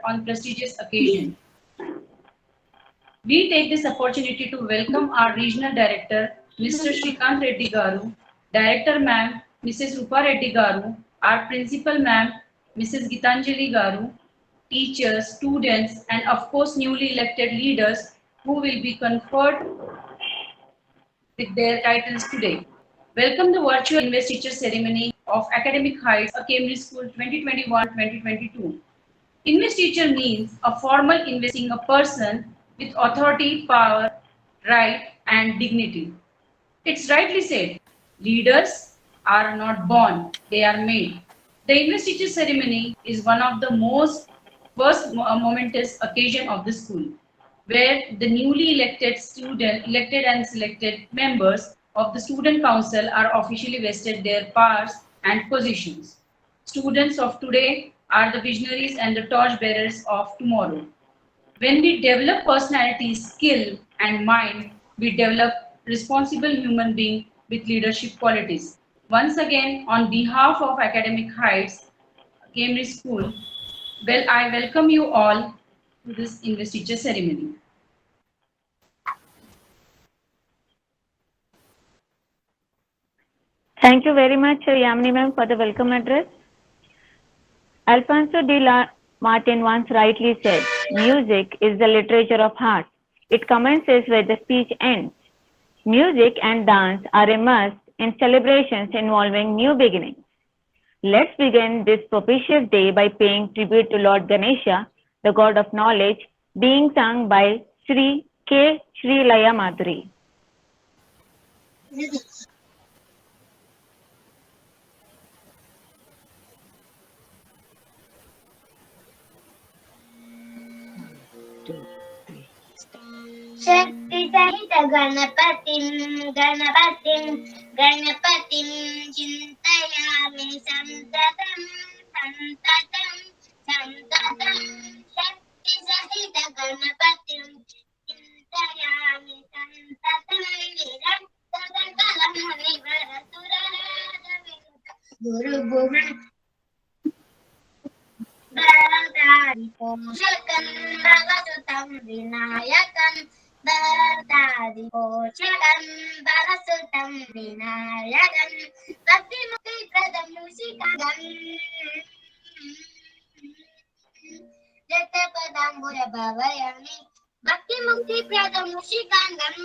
on prestigious occasion. We take this opportunity to welcome our Regional Director, Mr. Shrikant Reddy Garu, Director Ma'am, Mrs. Rupa Reddy Garu, our Principal Ma'am, Mrs. Gitanjali Garu, teachers, students, and of course newly elected leaders who will be conferred with their titles today. Welcome the virtual investiture ceremony of Academic Heights, a Cambridge School 2021-2022. Investiture means a formal investing a person with authority, power, right, and dignity. It's rightly said, leaders are not born, they are made. The investiture ceremony is one of the most first momentous occasion of the school, where the newly elected and selected members of the student council are officially vested their powers and positions. Students of today are the visionaries and the torch bearers of tomorrow. When we develop personality, skill, and mind, we develop responsible human being with leadership qualities. Once again, on behalf of Academic Heights, Cambridge School, well, I welcome you all to this investiture ceremony. Thank you very much, Yamini ma'am, for the welcome address. Alfonso de la Martin once rightly said, music is the literature of heart. It commences where the speech ends. Music and dance are a must in celebrations involving new beginnings. Let's begin this propitious day by paying tribute to Lord Ganesha, the god of knowledge, being sung by Sri K. Sri Laya Madhuri. शक्ति सहित गणपतिं चिन्तयामि सन्ततं शक्ति सहित गणपतिं चिन्तयामि सन्ततं विरक्तकलमुनिवर सुरराजविनुत गुरुभुवन् पोषकं भवसुतं विनायकं पोषकं भवसुतं विनायकं भक्तिमुक्तिप्रदं मूषिकागं जतपदाम्बुज भवयामि भक्तिमुक्तिप्रदं मूषिकाङ्गं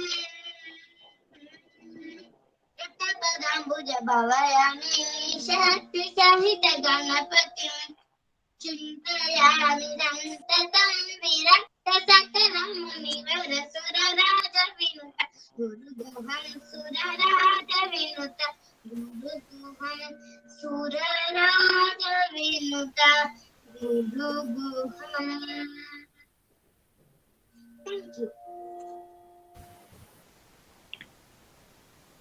जतपदाम्बुज भवयामि शक्तिसहित गणपतिं चिन्तयामि सन्ततं विरक्तसकलं मुनिवर सुरराजविनुत गुरुगुहं सुरराजविनुत गुरुगुहं सुरराजविनुत गुरुगुहम्. Thank you.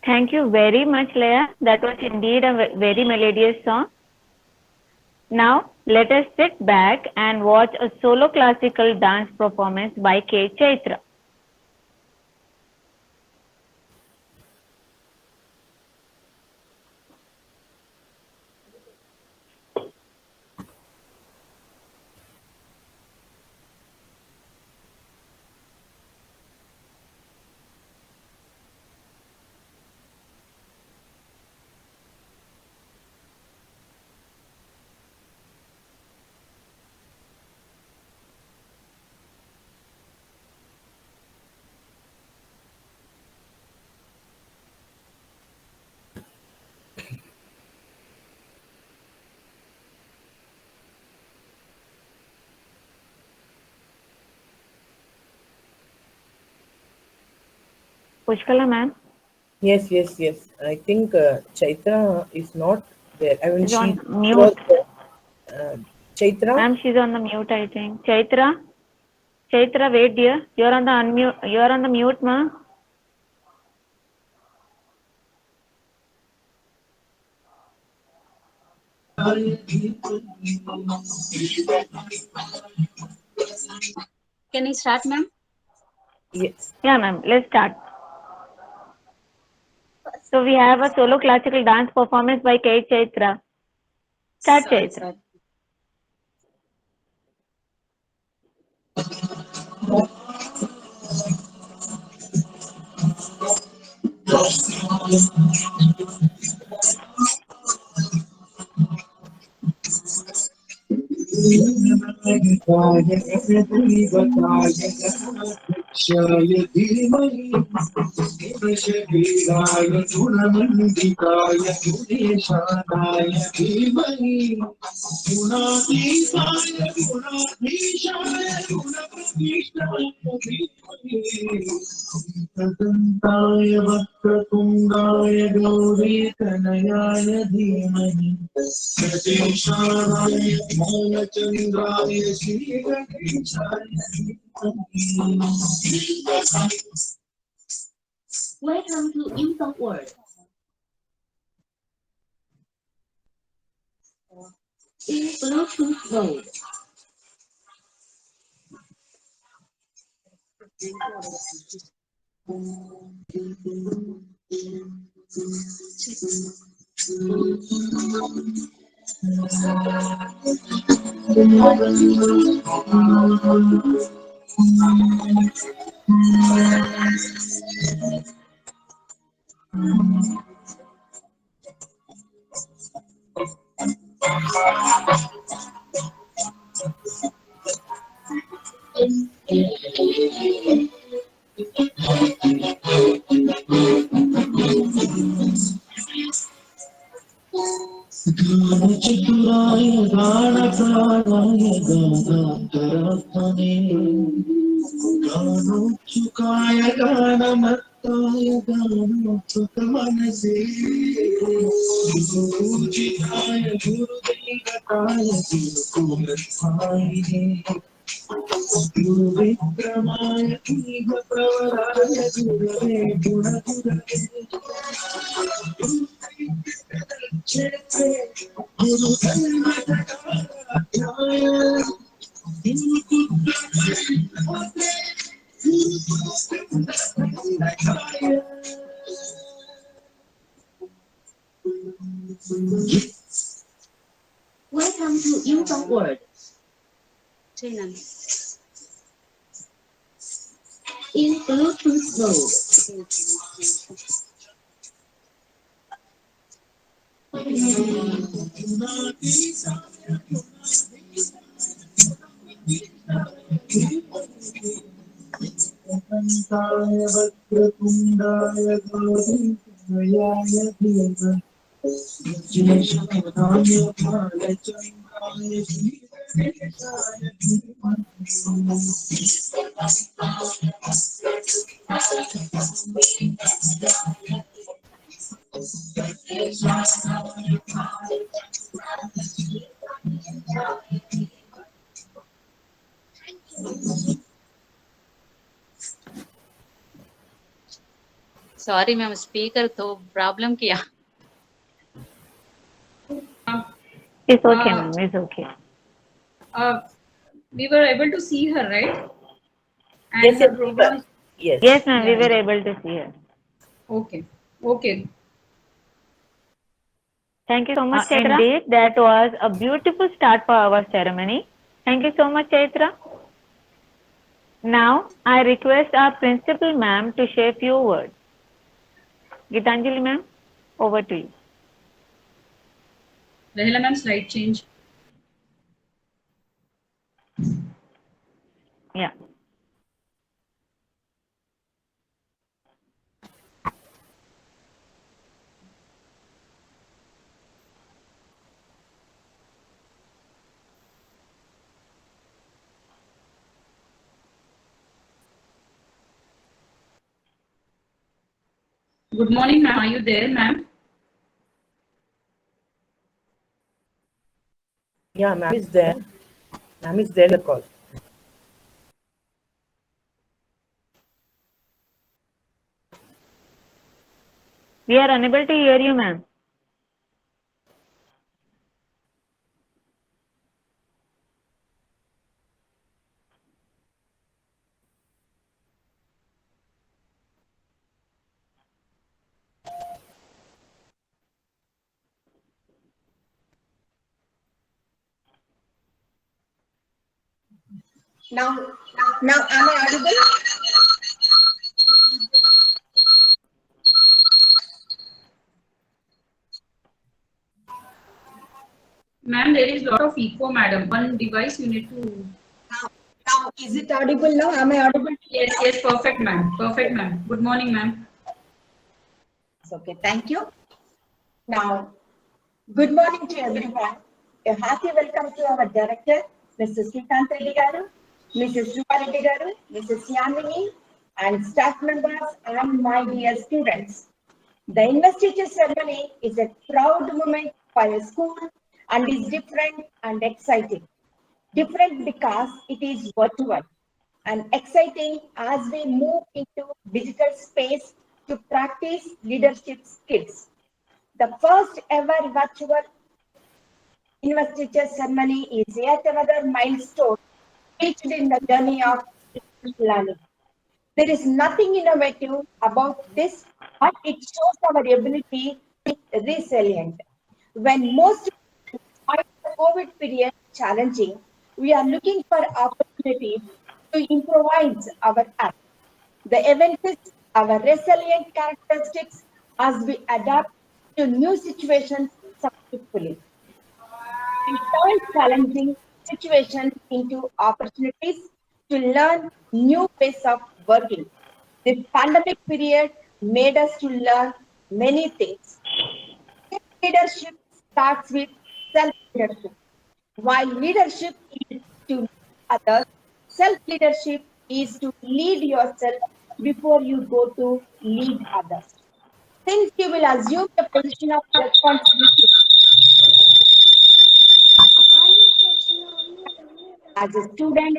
Thank you very much, Leah. That was indeed a very melodious song. Now, let us sit back and watch a solo classical dance performance by K. Chaitra. Pushkala ma'am? Yes. I think Chaitra is not there. I mean, She's she on was mute. Chaitra. Ma'am, she's on the mute, I think. Chaitra, wait, dear. You're on the unmute. You're on the mute, ma. Can I start, ma'am? Yes. Yeah, ma'am. Let's start. So we have a solo classical dance performance by K. Chaitra. Start, Chaitra. क्षाय धीमहि शिवशरीराय गुणमण्डिताय गुणेशानाय धीमहि गुणातीताय गुणाधीशाय गुणप्रतिष्ठाय धीमहि दन्ताय वक्रतुण्डाय गौरीतनयाय धीमहि गणेशाय भालचन्द्राय श्रीगणेशाय धीमहि। Welcome to Impact World. In Bluetooth mode. चतुराय गानकाराय गानान्तरात्मने गानोत्सुकाय गानमत्ताय गानोत्सुकमनसे गुरुपूजिताय गुरुदैवताय गुरुकुलस्थायिने गुरुविक्रमाय गुरुप्रवराय गुरवे गुणगुरवे Welcome to Impact World. In Bluetooth mode. दन्ताय वक्रतुण्डाय गौरीतनयाय धीमहि गणेशाय भालचन्द्राय श्रीगणेशाय सॉरी मैम स्पीकर तो प्रॉब्लम किया। It's okay, ma'am. It's okay. We were able to see her, right? And Yes, her yes, program. yes. Yes, ma'am. We Yeah. were able to see her. Okay. Okay. Thank you so much, Chaitra. Indeed, that was a beautiful start for our ceremony. Thank you so much, Chaitra. Now, I request our principal ma'am to share few words. Gitanjali ma'am, over to you. Rahila ma'am, slide change. Yeah. Good morning, ma'am. Are you there, ma'am? Yeah, ma'am is there. Ma'am is there in the call. We are unable to hear you, ma'am. Now am I audible? Ma'am, there is lot of echo, madam. One device you need to. Now, is it audible now? Am I audible? Yes, yes, perfect, ma'am. Perfect, ma'am. Good morning, ma'am. It's okay. Thank you. Now, good morning to everyone. A hearty welcome to our director, Mr. Srikant Reddy Garu, Mrs. Rupa Reddy Garu, Mrs. Yamini, and staff members and my dear students. The investiture ceremony is a proud moment for a school and is different and exciting. Different because it is virtual and exciting as we move into digital space to practice leadership skills. The first ever virtual investiture ceremony is yet another milestone reached in the journey of learning. There is nothing innovative about this, but it shows our ability to be resilient. When most find the COVID period challenging, we are looking for opportunities to improvise our app. The event is our resilient characteristics as we adapt to new situations successfully. We turn challenging situations into opportunities to learn new ways of working. The pandemic period made us to learn many things. Leadership starts with self-leadership. While leadership is to lead others, self-leadership is to lead yourself before you go to lead others. Since you will assume the position of responsibility as a student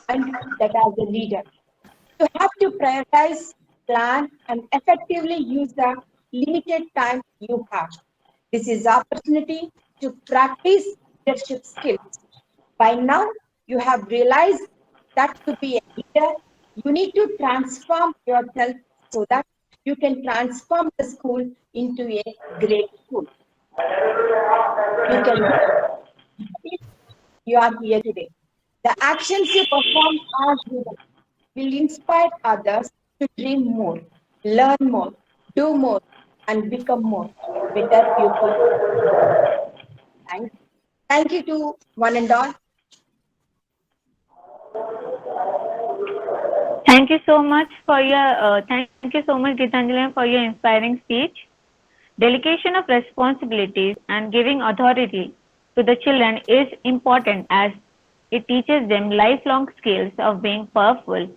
and that as a leader, you have to prioritize, plan, and effectively use the limited time you have. This is opportunity to practice leadership skills. By now, you have realized that to be a leader, you need to transform yourself so that you can transform the school into a great school. You can you are here today. The actions you perform as leaders will inspire others to dream more, learn more, do more, and become more better people. Thank you to one and all. Thank you so much, Gitanjali, for your inspiring speech. Delegation of responsibilities and giving authority to the children is important as it teaches them lifelong skills of being powerful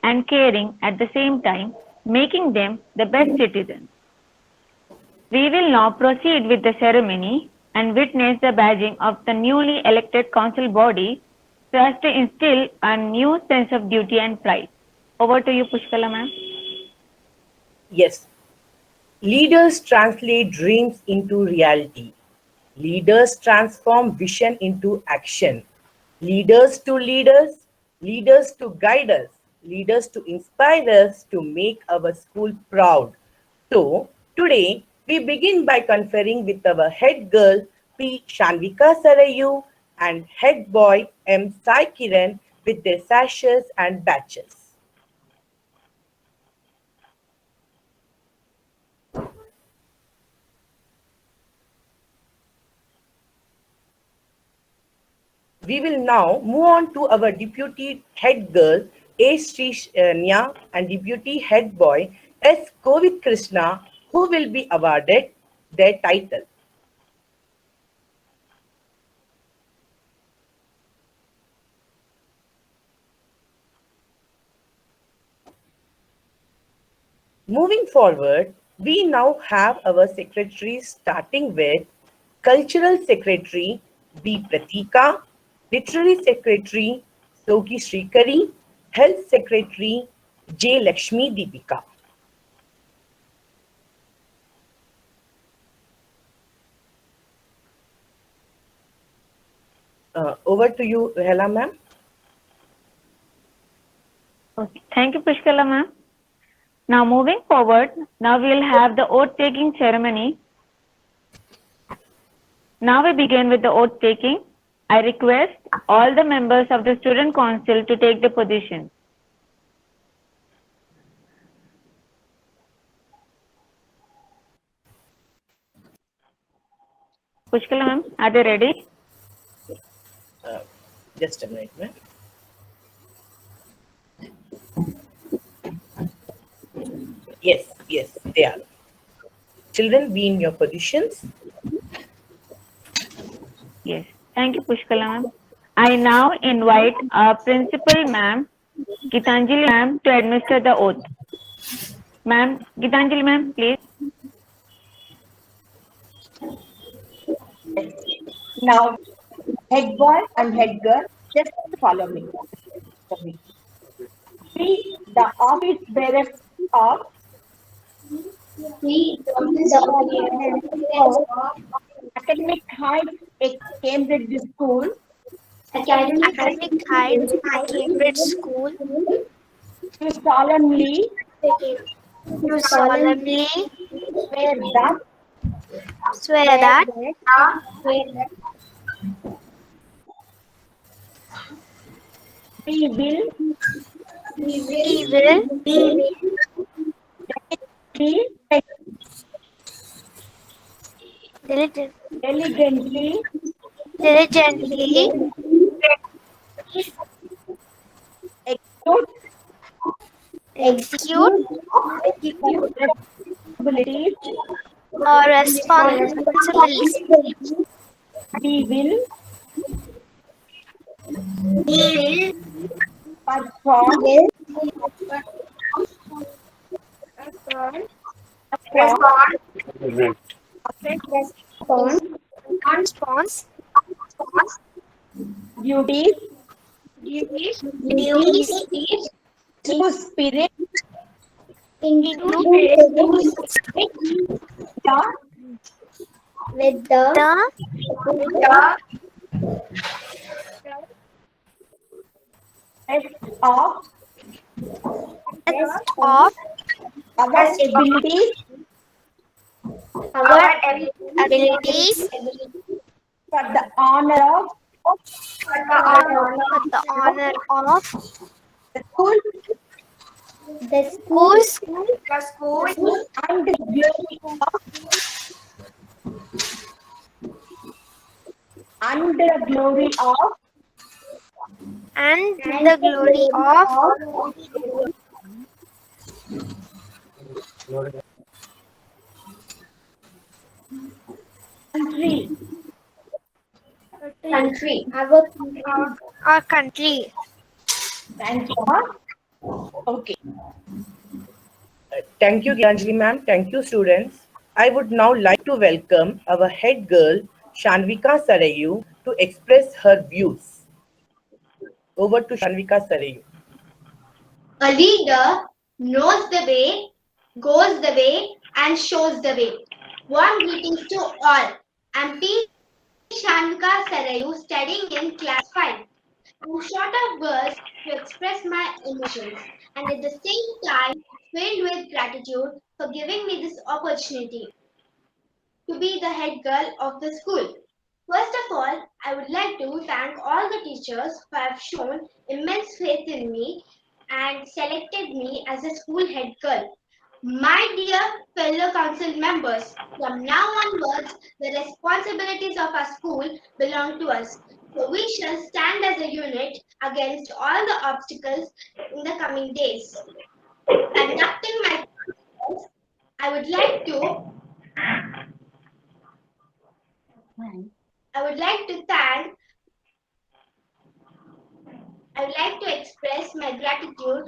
and caring at the same time, making them the best citizens. We will now proceed with the ceremony and witness the badging of the newly elected council body so as to instill a new sense of duty and pride. Over to you, Pushkala ma'am. Yes. Leaders translate dreams into reality. Leaders transform vision into action. Leaders to guide us, leaders to inspire us to make our school proud. So, today we begin by conferring with our head girl P. Shanvika Sarayu and head boy M. Sai Kiran with their sashes and badges. We will now move on to our deputy head girl A. Srishnya and deputy head boy S. Kovit Krishna, who will be awarded their title. Moving forward, we now have our secretaries starting with Cultural Secretary B. Pratika, Literary Secretary Sogi Srikari, Health Secretary J. Lakshmi Deepika. Over to you, Hela ma'am. Okay. Thank you, Pushkala ma'am. Now moving forward, now we will have the oath taking ceremony. Now we begin with the oath taking. I request all the members of the student council to take the position. Pushkala ma'am, are they ready? Uh, just a minute, ma'am. Yes, they are. Children, be in your positions. Yes. Thank you, Pushkala ma'am. I now invite our principal ma'am, Gitanjali ma'am, to administer the oath. Ma'am, Gitanjali ma'am, please. Now, head boy and head girl, just follow me. We, the office bearers of Academic Heights Cambridge School, Academic Heights Cambridge School, do solemnly do solemnly swear that we will diligently execute responsibilities. our responsibilities. We will perform response duties to spirit with the best of of our abilities abilities for the honor of the honor of the school and the glory of and the glory of our country. Thank you. Okay. Thank you, Gitanjali ma'am. Thank you, students. I would now like to welcome our head girl, Shanvika Sarayu, to express her views. Over to Shanvika Sarayu. A leader knows the way, goes the way, and shows the way. Warm greetings to all. I'm P. Shanvika Sarayu, studying in class 5. I'm short of words to express my emotions and at the same time filled with gratitude for giving me this opportunity to be the head girl of the school. First of all, I would like to thank all the teachers who have shown immense faith in me and selected me as a school head girl. My dear fellow council members, from now onwards, the responsibilities of our school belong to us. So we shall stand as a unit against all the obstacles in the coming days. Conducting my class, I would like to express my gratitude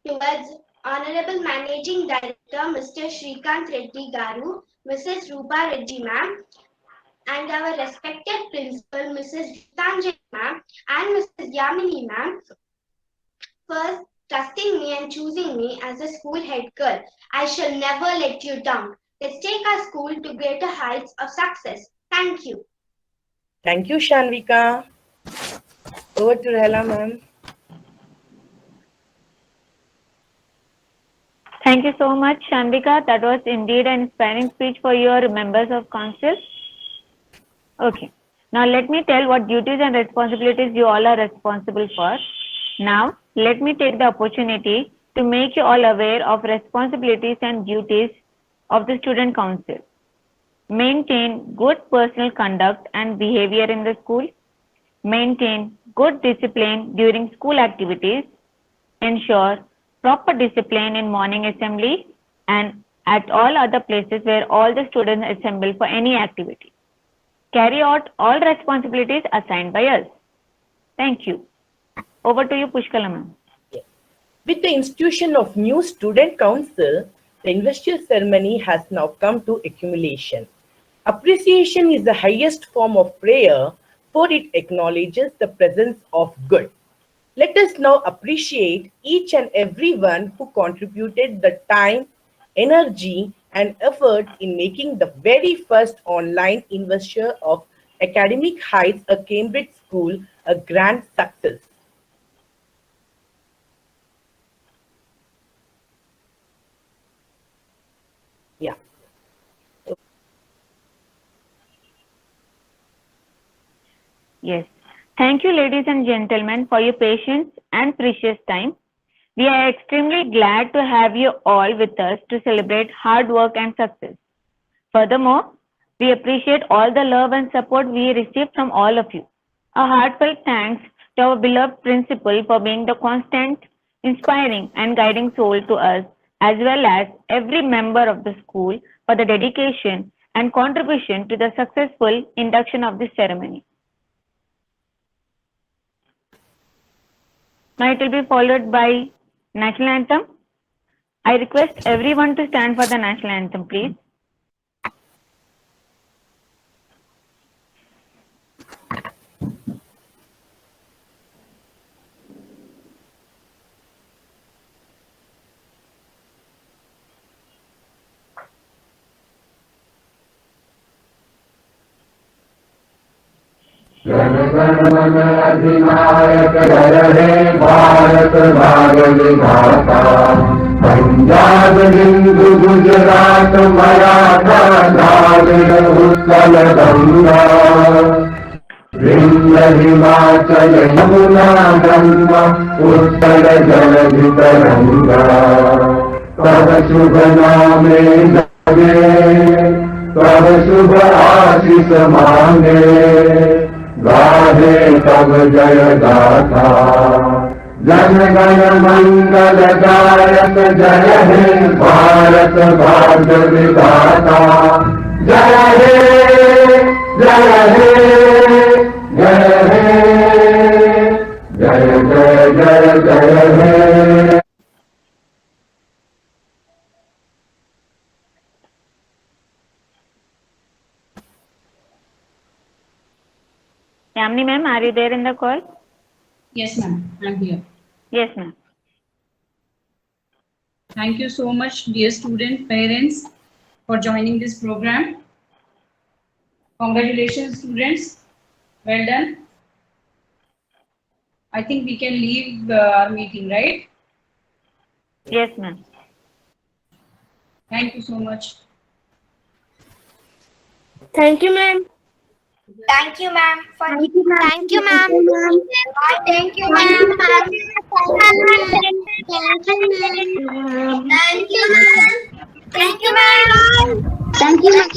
towards Honorable Managing Director Mr. Shrikant Reddy Garu, Mrs. Rupa Reddy ma'am, and our respected principal Mrs. Gitanjali ma'am and Mrs. Yamini ma'am for trusting me and choosing me as a school head girl. I shall never let you down. Let's take our school to greater heights of success. Thank you. Thank you, Shanvika. Over to Rahela ma'am. Thank you so much, Shanvika. That was indeed an inspiring speech for your members of council. Okay. Now let me tell what duties and responsibilities you all are responsible for. Now let me take the opportunity to make you all aware of responsibilities and duties of the student council. Maintain good personal conduct and behavior in the school. maintain good discipline during school activities, ensure proper discipline in morning assembly and at all other places where all the students assemble for any activity. Carry out all responsibilities assigned by us. Thank you. Over to you, Pushkala ma'am. With the institution of new student council, the investiture ceremony has now come to accumulation. Appreciation is the highest form of prayer, for it acknowledges the presence of good. Let us now appreciate each and every one who contributed the time, energy, and effort in making the very first online investiture of Academic Heights, a Cambridge school, a grand success. Yeah. Yes. Thank you, ladies and gentlemen, for your patience and precious time. We are extremely glad to have you all with us to celebrate hard work and success. Furthermore, we appreciate all the love and support we receive from all of you. A heartfelt thanks to our beloved principal for being the constant, inspiring, and guiding soul to us, as well as every member of the school for the dedication and contribution to the successful induction of this ceremony. Now it will be followed by National Anthem. I request everyone to stand for the National Anthem, please. Jana Gana मन अधिनायक जय हे भारत भाग्य विधाता पंजाब हिंदू गुजरात मराठा द्राविड़ उत्कल गंगा विंध्य हिमाचल यमुना गंगा उत्कल जलधि तरंगा तब शुभ नामे जगे तब शुभ आशीष मांगे गाहे तब जय गाथा जन गण मंगल गायक जय हे भारत भाग्य विधाता जय हे जय हे जय हे जय जय जय जय हे। Yamini ma'am, are you there in the call? Yes, ma'am. I'm here. Yes, ma'am. Thank you so much, dear student parents, for joining this program. Congratulations, students. Well done. I think we can leave our meeting, right? Yes, ma'am. Thank you so much. Thank you, ma'am. Thank you, ma'am. Thank you, ma'am. Thank you, ma'am. Thank you, ma'am. Thank you, ma'am. Thank you, ma'am. Thank you, ma'am. Thank you, ma'am.